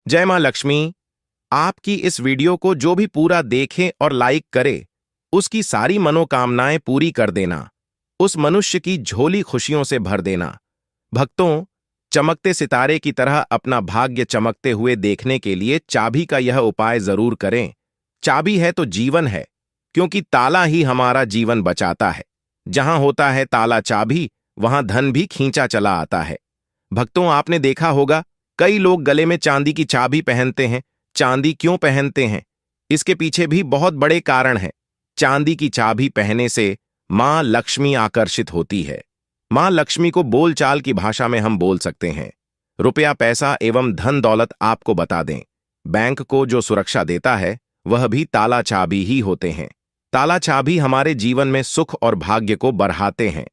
जय मां लक्ष्मी। आपकी इस वीडियो को जो भी पूरा देखे और लाइक करे, उसकी सारी मनोकामनाएं पूरी कर देना, उस मनुष्य की झोली खुशियों से भर देना। भक्तों, चमकते सितारे की तरह अपना भाग्य चमकते हुए देखने के लिए चाबी का यह उपाय जरूर करें। चाबी है तो जीवन है, क्योंकि ताला ही हमारा जीवन बचाता है। जहां होता है ताला चाबी, वहां धन भी खींचा चला आता है। भक्तों, आपने देखा होगा कई लोग गले में चांदी की चाबी पहनते हैं। चांदी क्यों पहनते हैं? इसके पीछे भी बहुत बड़े कारण हैं। चांदी की चाबी पहनने से मां लक्ष्मी आकर्षित होती है। मां लक्ष्मी को बोलचाल की भाषा में हम बोल सकते हैं। रुपया, पैसा एवं धन दौलत आपको बता दें, बैंक को जो सुरक्षा देता है वह भी ताला चाबी ही होते हैं। ताला चाबी हमारे जीवन में सुख और भाग्य को बढ़ाते हैं।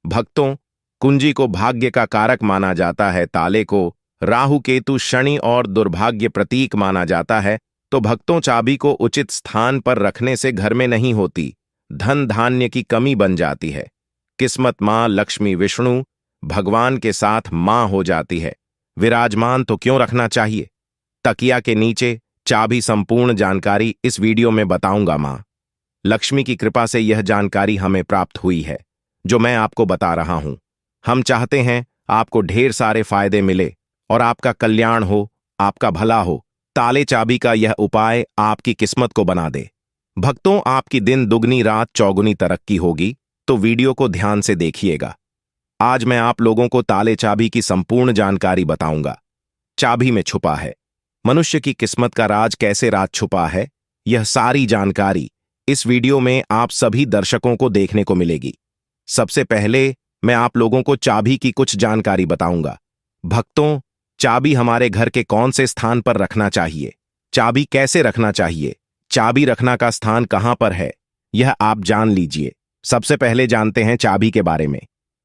भक्तों, कुंजी को भाग्य का कारक माना जाता है, ताले को राहु केतु शनि और दुर्भाग्य प्रतीक माना जाता है। तो भक्तों, चाबी को उचित स्थान पर रखने से घर में नहीं होती धन धान्य की कमी बन जाती है। किस्मत मां लक्ष्मी विष्णु भगवान के साथ मां हो जाती है। विराजमान तो क्यों रखना चाहिए? तकिया के नीचे चाबी संपूर्ण जानकारी इस वीडियो में बताऊंगा। मां लक्ष्मी की कृपा से यह जानकारी हमें प्राप्त हुई है, जो मैं आपको बता रहा हूं। हम चाहते हैं आपको ढेर सारे फायदे मिले और आपका कल्याण हो, आपका भला हो। ताले चाबी का यह उपाय आपकी किस्मत को बना दे। भक्तों, आपकी दिन दुगनी रात चौगुनी तरक्की होगी, तो वीडियो को ध्यान से देखिएगा। आज मैं आप लोगों को ताले चाबी की संपूर्ण जानकारी बताऊंगा। चाबी में छुपा है मनुष्य की किस्मत का राज, कैसे राज छुपा है, यह सारी जानकारी इस वीडियो में आप सभी दर्शकों को देखने को मिलेगी। सबसे पहले मैं आप लोगों को चाबी की कुछ जानकारी बताऊंगा। भक्तों, चाबी हमारे घर के कौन से स्थान पर रखना चाहिए, चाबी कैसे रखना चाहिए, चाबी रखना का स्थान कहां पर है, यह आप जान लीजिए। सबसे पहले जानते हैं चाबी के बारे में।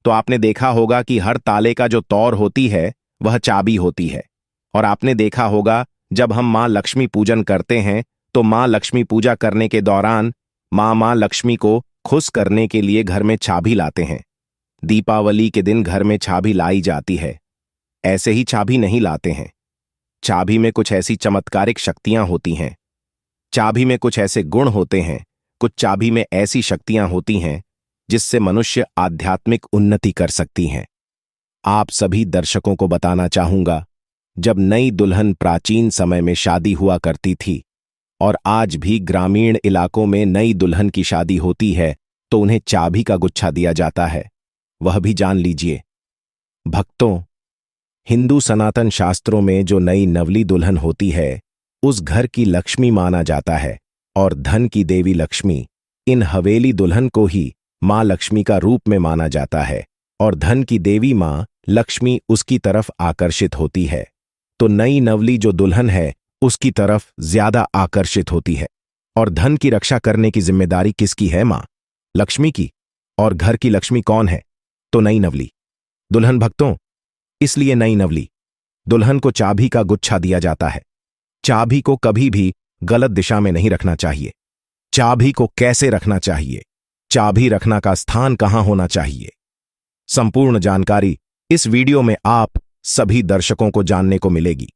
तो आपने देखा होगा कि हर ताले का जो तौर होती है वह चाबी होती है। और आपने देखा होगा जब हम मां लक्ष्मी पूजन करते हैं तो मां लक्ष्मी पूजा करने के दौरान मां लक्ष्मी को खुश करने के लिए घर में चाबी लाते हैं। दीपावली के दिन घर में चाबी लाई जाती है। ऐसे ही चाबी नहीं लाते हैं। चाबी में कुछ ऐसी चमत्कारिक शक्तियां होती हैं। चाबी में कुछ ऐसे गुण होते हैं, कुछ चाबी में ऐसी शक्तियां होती हैं जिससे मनुष्य आध्यात्मिक उन्नति कर सकती हैं। आप सभी दर्शकों को बताना चाहूंगा, जब नई दुल्हन प्राचीन समय में शादी हुआ करती थी और आज भी ग्रामीण इलाकों में नई दुल्हन की शादी होती है तो उन्हें चाबी का गुच्छा दिया जाता है, वह भी जान लीजिए। भक्तों, हिंदू सनातन शास्त्रों में जो नई नवली दुल्हन होती है उस घर की लक्ष्मी माना जाता है और धन की देवी लक्ष्मी। इन हवेली दुल्हन को ही मां लक्ष्मी का रूप में माना जाता है और धन की देवी मां लक्ष्मी उसकी तरफ आकर्षित होती है। तो नई नवली जो दुल्हन है उसकी तरफ ज्यादा आकर्षित होती है। और धन की रक्षा करने की जिम्मेदारी किसकी है? मां लक्ष्मी की। और घर की लक्ष्मी कौन है? तो नई नवली दुल्हन। भक्तों, इसलिए नई नवली दुल्हन को चाबी का गुच्छा दिया जाता है। चाबी को कभी भी गलत दिशा में नहीं रखना चाहिए। चाबी को कैसे रखना चाहिए, चाबी रखना का स्थान कहां होना चाहिए, संपूर्ण जानकारी इस वीडियो में आप सभी दर्शकों को जानने को मिलेगी।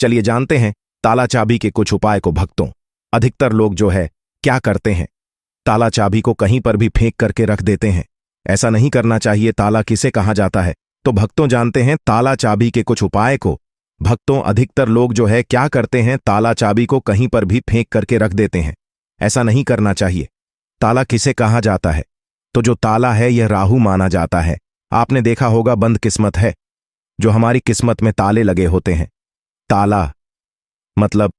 चलिए जानते हैं ताला चाबी के कुछ उपाय को। भक्तों, अधिकतर लोग जो है क्या करते हैं, ताला चाबी को कहीं पर भी फेंक करके रख देते हैं। ऐसा नहीं करना चाहिए। ताला किसे कहा जाता है? तो भक्तों, जानते हैं ताला चाबी के कुछ उपाय को। भक्तों, अधिकतर लोग जो है क्या करते हैं, ताला चाबी को कहीं पर भी फेंक करके रख देते हैं। ऐसा नहीं करना चाहिए। ताला किसे कहा जाता है? तो जो ताला है यह राहु माना जाता है। आपने देखा होगा बंद किस्मत है, जो हमारी किस्मत में ताले लगे होते हैं। ताला मतलब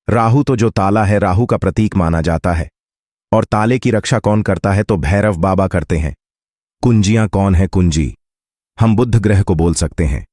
राहु। तो जो ताला है राहु का प्रतीक माना जाता है। और ताले की रक्षा कौन करता है? तो भैरव बाबा करते हैं। कुंजियां कौन है? कुंजी हम बुध ग्रह को बोल सकते हैं।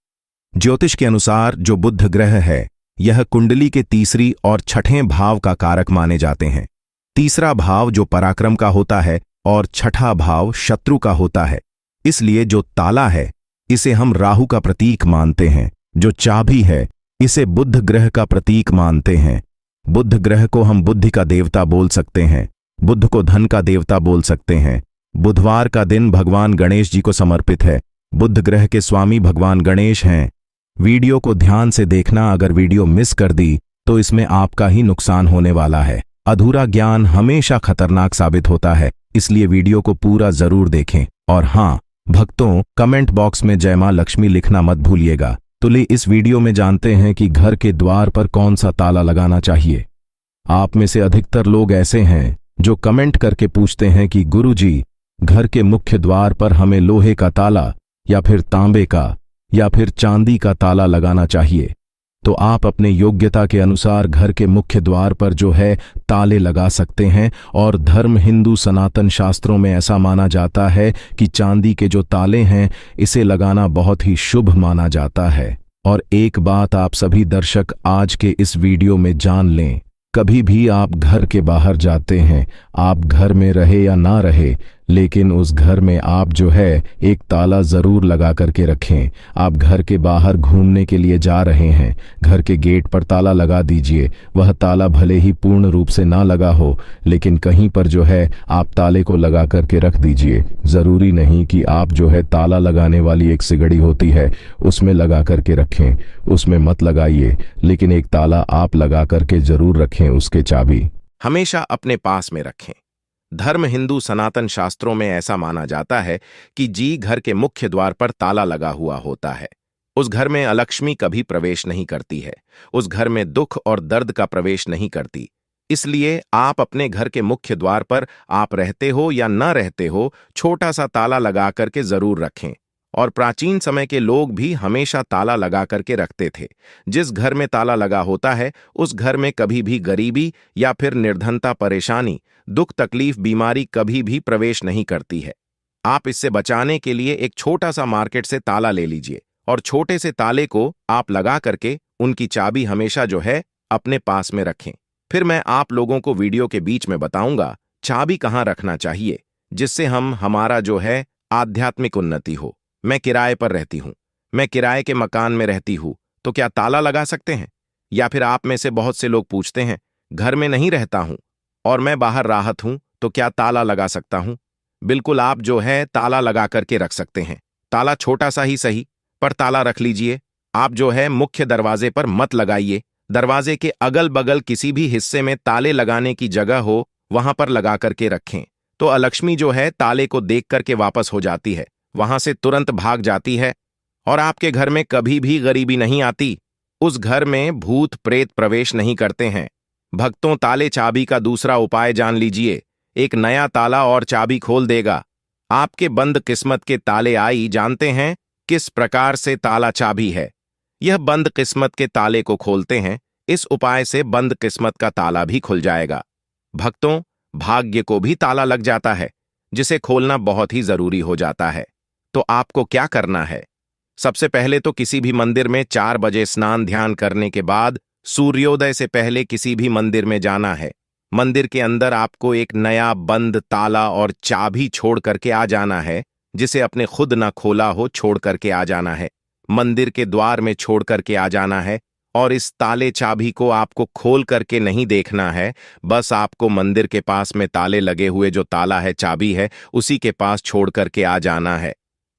ज्योतिष के अनुसार जो बुध ग्रह है यह कुंडली के तीसरी और छठें भाव का कारक माने जाते हैं। तीसरा भाव जो पराक्रम का होता है और छठा भाव शत्रु का होता है। इसलिए जो ताला है इसे हम राहु का प्रतीक मानते हैं। जो चाबी है इसे बुध ग्रह का प्रतीक मानते हैं। बुध ग्रह को हम बुद्धि का देवता बोल सकते हैं। बुध को धन का देवता बोल सकते हैं। बुधवार का दिन भगवान गणेश जी को समर्पित है। बुध ग्रह के स्वामी भगवान गणेश हैं। वीडियो को ध्यान से देखना, अगर वीडियो मिस कर दी तो इसमें आपका ही नुकसान होने वाला है। अधूरा ज्ञान हमेशा खतरनाक साबित होता है, इसलिए वीडियो को पूरा जरूर देखें। और हाँ भक्तों, कमेंट बॉक्स में जय मां लक्ष्मी लिखना मत भूलिएगा। तो इस वीडियो में जानते हैं कि घर के द्वार पर कौन सा ताला लगाना चाहिए। आप में से अधिकतर लोग ऐसे हैं जो कमेंट करके पूछते हैं कि गुरुजी, घर के मुख्य द्वार पर हमें लोहे का ताला या फिर तांबे का या फिर चांदी का ताला लगाना चाहिए। तो आप अपने योग्यता के अनुसार घर के मुख्य द्वार पर जो है ताले लगा सकते हैं। और धर्म हिंदू सनातन शास्त्रों में ऐसा माना जाता है कि चांदी के जो ताले हैं इसे लगाना बहुत ही शुभ माना जाता है। और एक बात आप सभी दर्शक आज के इस वीडियो में जान लें, कभी भी आप घर के बाहर जाते हैं, आप घर में रहे या ना रहे, लेकिन उस घर में आप जो है एक ताला जरूर लगा करके रखें। आप घर के बाहर घूमने के लिए जा रहे हैं, घर के गेट पर ताला लगा दीजिए। वह ताला भले ही पूर्ण रूप से ना लगा हो, लेकिन कहीं पर जो है आप ताले को लगा करके रख दीजिए। जरूरी नहीं कि आप जो है ताला लगाने वाली एक सिगड़ी होती है उसमें लगा करके रखें, उसमें मत लगाइए, लेकिन एक ताला आप लगा करके जरूर रखें। उसके चाबी हमेशा अपने पास में रखें। धर्म हिंदू सनातन शास्त्रों में ऐसा माना जाता है कि घर के मुख्य द्वार पर ताला लगा हुआ होता है। उस घर में अलक्ष्मी कभी प्रवेश नहीं करती है, उस घर में दुख और दर्द का प्रवेश नहीं करती। इसलिए आप अपने घर के मुख्य द्वार पर, आप रहते हो या न रहते हो, छोटा सा ताला लगा करके जरूर रखें। और प्राचीन समय के लोग भी हमेशा ताला लगा करके रखते थे। जिस घर में ताला लगा होता है उस घर में कभी भी गरीबी या फिर निर्धनता, परेशानी, दुख, तकलीफ, बीमारी कभी भी प्रवेश नहीं करती है। आप इससे बचाने के लिए एक छोटा सा मार्केट से ताला ले लीजिए और छोटे से ताले को आप लगा करके उनकी चाबी हमेशा जो है अपने पास में रखें। फिर मैं आप लोगों को वीडियो के बीच में बताऊंगा चाबी कहाँ रखना चाहिए, जिससे हमारा जो है आध्यात्मिक उन्नति हो। मैं किराए पर रहती हूँ, मैं किराए के मकान में रहती हूँ, तो क्या ताला लगा सकते हैं? या फिर आप में से बहुत से लोग पूछते हैं घर में नहीं रहता हूँ और मैं बाहर राहत हूँ, तो क्या ताला लगा सकता हूँ? बिल्कुल, आप जो है ताला लगा करके रख सकते हैं। ताला छोटा सा ही सही, पर ताला रख लीजिए। आप जो है मुख्य दरवाजे पर मत लगाइए, दरवाजे के अगल बगल किसी भी हिस्से में ताले लगाने की जगह हो वहां पर लगा करके रखें। तो अलक्ष्मी जो है ताले को देख करके वापस हो जाती है, वहां से तुरंत भाग जाती है और आपके घर में कभी भी गरीबी नहीं आती। उस घर में भूत प्रेत प्रवेश नहीं करते हैं। भक्तों, ताले चाबी का दूसरा उपाय जान लीजिए। एक नया ताला और चाबी खोल देगा आपके बंद किस्मत के ताले। आई जानते हैं किस प्रकार से ताला चाबी है? यह बंद किस्मत के ताले को खोलते हैं। इस उपाय से बंद किस्मत का ताला भी खुल जाएगा। भक्तों, भाग्य को भी ताला लग जाता है, जिसे खोलना बहुत ही जरूरी हो जाता है। तो आपको क्या करना है? सबसे पहले तो किसी भी मंदिर में 4 बजे स्नान ध्यान करने के बाद सूर्योदय से पहले किसी भी मंदिर में जाना है। मंदिर के अंदर आपको एक नया बंद ताला और चाबी छोड़ करके आ जाना है, जिसे अपने खुद ना खोला हो छोड़ करके आ जाना है। मंदिर के द्वार में छोड़ करके आ जाना है और इस ताले चाबी को आपको खोल करके नहीं देखना है, बस आपको मंदिर के पास में ताले लगे हुए जो ताला है, चाबी है, उसी के पास छोड़ करके आ जाना है।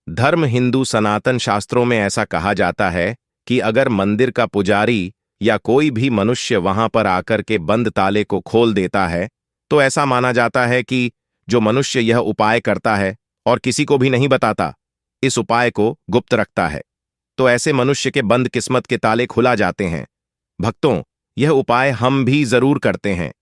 धर्म हिंदू सनातन शास्त्रों में ऐसा कहा जाता है कि अगर मंदिर का पुजारी या कोई भी मनुष्य वहां पर आकर के बंद ताले को खोल देता है, तो ऐसा माना जाता है कि जो मनुष्य यह उपाय करता है और किसी को भी नहीं बताता, इस उपाय को गुप्त रखता है, तो ऐसे मनुष्य के बंद किस्मत के ताले खुला जाते हैं। भक्तों, यह उपाय हम भी जरूर करते हैं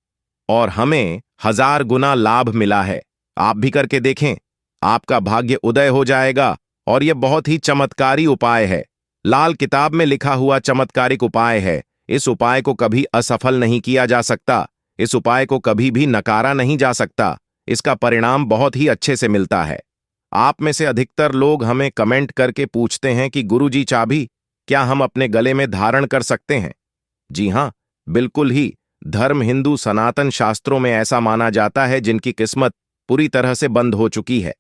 और हमें 1000 गुना लाभ मिला है। आप भी करके देखें, आपका भाग्य उदय हो जाएगा। और यह बहुत ही चमत्कारी उपाय है, लाल किताब में लिखा हुआ चमत्कारिक उपाय है। इस उपाय को कभी असफल नहीं किया जा सकता, इस उपाय को कभी भी नकारा नहीं जा सकता। इसका परिणाम बहुत ही अच्छे से मिलता है। आप में से अधिकतर लोग हमें कमेंट करके पूछते हैं कि गुरुजी, चाबी क्या हम अपने गले में धारण कर सकते हैं? जी हां, बिल्कुल ही। धर्म हिंदू सनातन शास्त्रों में ऐसा माना जाता है जिनकी किस्मत पूरी तरह से बंद हो चुकी है।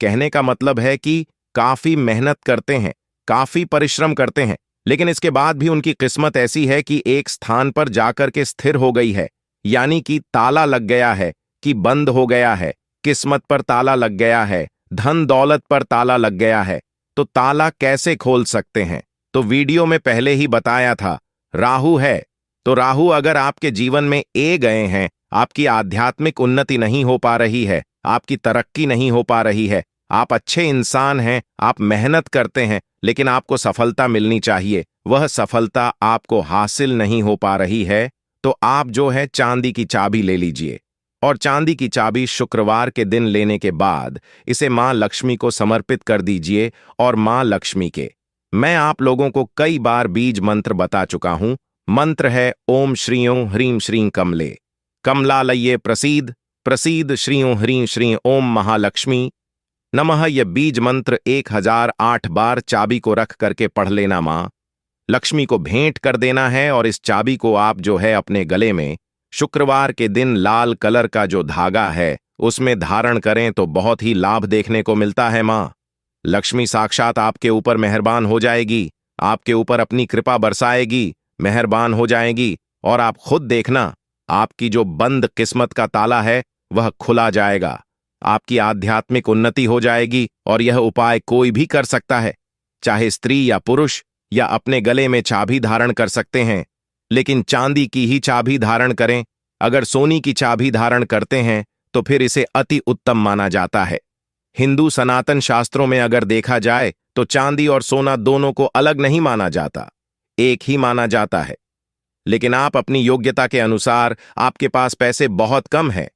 कहने का मतलब है कि काफी मेहनत करते हैं, काफी परिश्रम करते हैं, लेकिन इसके बाद भी उनकी किस्मत ऐसी है कि एक स्थान पर जाकर के स्थिर हो गई है, यानी कि ताला लग गया है, कि बंद हो गया है, किस्मत पर ताला लग गया है, धन दौलत पर ताला लग गया है। तो ताला कैसे खोल सकते हैं? तो वीडियो में पहले ही बताया था, राहु है। तो राहु अगर आपके जीवन में गए हैं, आपकी आध्यात्मिक उन्नति नहीं हो पा रही है, आपकी तरक्की नहीं हो पा रही है, आप अच्छे इंसान हैं, आप मेहनत करते हैं, लेकिन आपको सफलता मिलनी चाहिए, वह सफलता आपको हासिल नहीं हो पा रही है, तो आप जो है चांदी की चाबी ले लीजिए। और चांदी की चाबी शुक्रवार के दिन लेने के बाद इसे मां लक्ष्मी को समर्पित कर दीजिए। और मां लक्ष्मी के मैं आप लोगों को कई बार बीज मंत्र बता चुका हूं। मंत्र है ओम श्रीयों ह्रीं श्रीं कमले कमलालये प्रसीद प्रसीद श्रीयों ह्रीं श्रीं ओम महालक्ष्मी नमः। यह बीज मंत्र 1008 बार चाबी को रख करके पढ़ लेना, मां लक्ष्मी को भेंट कर देना है। और इस चाबी को आप जो है अपने गले में शुक्रवार के दिन लाल कलर का जो धागा है उसमें धारण करें तो बहुत ही लाभ देखने को मिलता है। मां लक्ष्मी साक्षात आपके ऊपर मेहरबान हो जाएगी, आपके ऊपर अपनी कृपा बरसाएगी, मेहरबान हो जाएगी। और आप खुद देखना, आपकी जो बंद किस्मत का ताला है वह खुला जाएगा, आपकी आध्यात्मिक उन्नति हो जाएगी। और यह उपाय कोई भी कर सकता है, चाहे स्त्री या पुरुष, या अपने गले में चाबी धारण कर सकते हैं, लेकिन चांदी की ही चाबी धारण करें। अगर सोनी की चाबी धारण करते हैं तो फिर इसे अति उत्तम माना जाता है। हिंदू सनातन शास्त्रों में अगर देखा जाए तो चांदी और सोना दोनों को अलग नहीं माना जाता, एक ही माना जाता है। लेकिन आप अपनी योग्यता के अनुसार, आपके पास पैसे बहुत कम है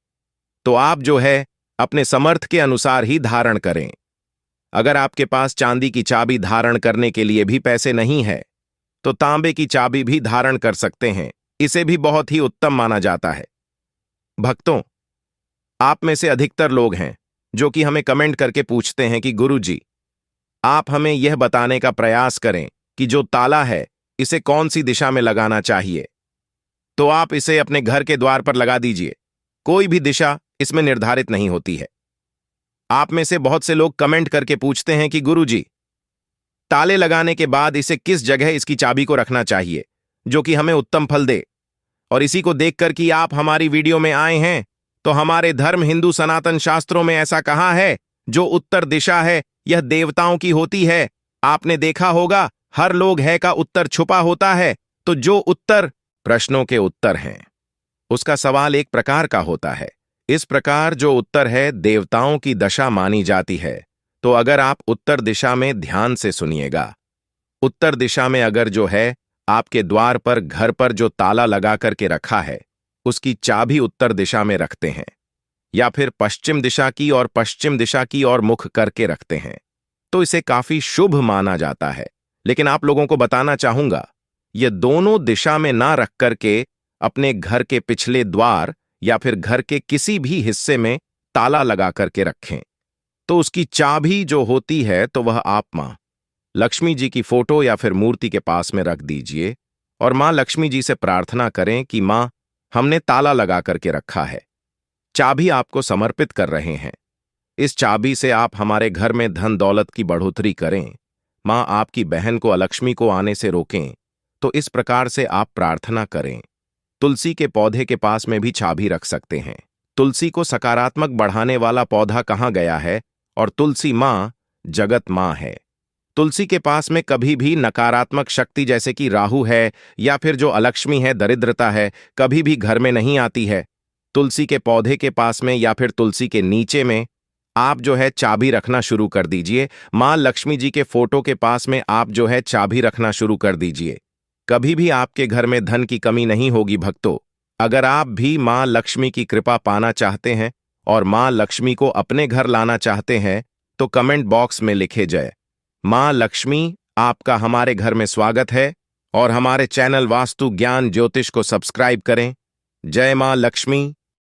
तो आप जो है अपने समर्थ के अनुसार ही धारण करें। अगर आपके पास चांदी की चाबी धारण करने के लिए भी पैसे नहीं है तो तांबे की चाबी भी धारण कर सकते हैं, इसे भी बहुत ही उत्तम माना जाता है। भक्तों, आप में से अधिकतर लोग हैं जो कि हमें कमेंट करके पूछते हैं कि गुरुजी, आप हमें यह बताने का प्रयास करें कि जो ताला है इसे कौन सी दिशा में लगाना चाहिए। तो आप इसे अपने घर के द्वार पर लगा दीजिए, कोई भी दिशा इसमें निर्धारित नहीं होती है। आप में से बहुत से लोग कमेंट करके पूछते हैं कि गुरुजी, ताले लगाने के बाद इसे किस जगह इसकी चाबी को रखना चाहिए जो कि हमें उत्तम फल दे। और इसी को देखकर कि आप हमारी वीडियो में आए हैं, तो हमारे धर्म हिंदू सनातन शास्त्रों में ऐसा कहा है, जो उत्तर दिशा है यह देवताओं की होती है। आपने देखा होगा हर लोग है का उत्तर छुपा होता है, तो जो उत्तर प्रश्नों के उत्तर हैं उसका सवाल एक प्रकार का होता है। इस प्रकार जो उत्तर है देवताओं की दशा मानी जाती है। तो अगर आप उत्तर दिशा में ध्यान से सुनिएगा, उत्तर दिशा में अगर जो है आपके द्वार पर घर पर जो ताला लगा करके रखा है उसकी चाबी उत्तर दिशा में रखते हैं, या फिर पश्चिम दिशा की और पश्चिम दिशा की ओर मुख करके रखते हैं, तो इसे काफी शुभ माना जाता है। लेकिन आप लोगों को बताना चाहूंगा, ये दोनों दिशा में ना रख करके अपने घर के पिछले द्वार या फिर घर के किसी भी हिस्से में ताला लगा करके रखें, तो उसकी चाबी जो होती है तो वह आप मां लक्ष्मी जी की फोटो या फिर मूर्ति के पास में रख दीजिए। और मां लक्ष्मी जी से प्रार्थना करें कि मां, हमने ताला लगा करके रखा है, चाबी आपको समर्पित कर रहे हैं, इस चाबी से आप हमारे घर में धन दौलत की बढ़ोतरी करें। मां, आपकी बहन को अलक्ष्मी को आने से रोकें। तो इस प्रकार से आप प्रार्थना करें। तुलसी के पौधे के पास में भी चाबी रख सकते हैं। तुलसी को सकारात्मक बढ़ाने वाला पौधा कहा गया है, और तुलसी मां जगत मां है। तुलसी के पास में कभी भी नकारात्मक शक्ति जैसे कि राहु है या फिर जो अलक्ष्मी है, दरिद्रता है, कभी भी घर में नहीं आती है। तुलसी के पौधे के पास में या फिर तुलसी के नीचे में आप जो है चाबी रखना शुरू कर दीजिए। मां लक्ष्मी जी के फोटो के पास में आप जो है चाबी रखना शुरू कर दीजिए। कभी भी आपके घर में धन की कमी नहीं होगी। भक्तों, अगर आप भी मां लक्ष्मी की कृपा पाना चाहते हैं और मां लक्ष्मी को अपने घर लाना चाहते हैं, तो कमेंट बॉक्स में लिखे जय मां लक्ष्मी, आपका हमारे घर में स्वागत है। और हमारे चैनल वास्तु ज्ञान ज्योतिष को सब्सक्राइब करें। जय मां लक्ष्मी।